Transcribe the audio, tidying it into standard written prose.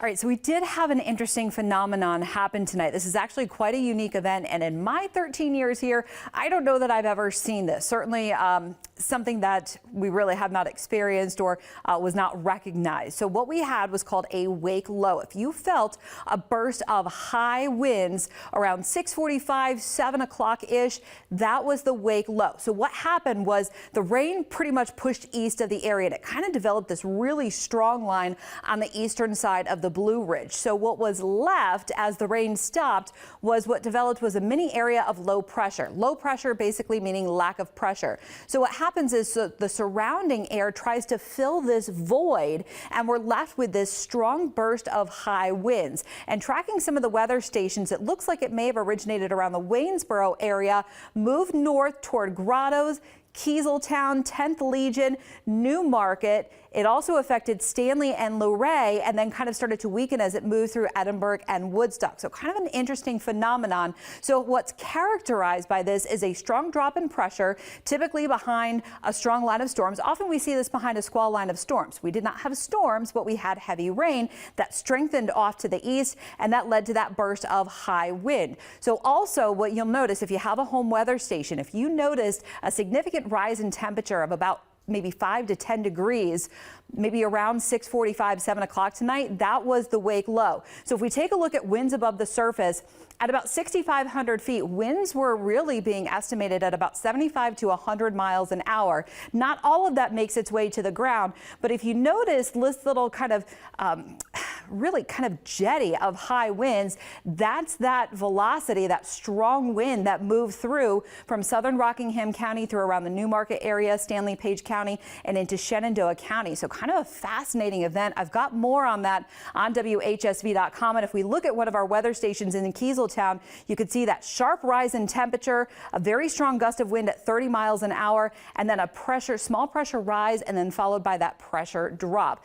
All right, so we did have an interesting phenomenon happen tonight. This is actually quite a unique event, and in my 13 years here, I don't know that I've ever seen this. Certainly something that we really have not experienced or was not recognized. So what we had was called a wake low. If you felt a burst of high winds around 6:45, 7 o'clock-ish, that was the wake low. So what happened was the rain pretty much pushed east of the area, and it kind of developed this really strong line on the eastern side of the Blue Ridge. So what was left as the rain stopped was what developed was a mini area of low pressure. Low pressure basically meaning lack of pressure. So what happens is the surrounding air tries to fill this void, and we're left with this strong burst of high winds. And tracking some of the weather stations, it looks like it may have originated around the Waynesboro area, moved north toward Grottoes, Kieseltown, 10th Legion, New Market. It also affected Stanley and Luray, and then kind of started to weaken as it moved through Edinburgh and Woodstock. So kind of an interesting phenomenon. So what's characterized by this is a strong drop in pressure, typically behind a strong line of storms. Often we see this behind a squall line of storms. We did not have storms, but we had heavy rain that strengthened off to the east, and that led to that burst of high wind. So also what you'll notice if you have a home weather station, if you noticed a significant rise in temperature of about maybe 5 to 10 degrees, maybe around 6:45, 7 o'clock tonight, that was the wake low. So if we take a look at winds above the surface, at about 6,500 feet, winds were really being estimated at about 75 to 100 miles an hour. Not all of that makes its way to the ground, but if you notice this little kind of really kind of jetty of high winds, that's that velocity, that strong wind that moved through from southern Rockingham County through around the New Market area, Stanley Page County, and into Shenandoah County. So kind of a fascinating event. I've got more on that on WHSV.com. And if we look at one of our weather stations in Kieseltown, you could see that sharp rise in temperature, a very strong gust of wind at 30 miles an hour, and then a small pressure rise, and then followed by that pressure drop.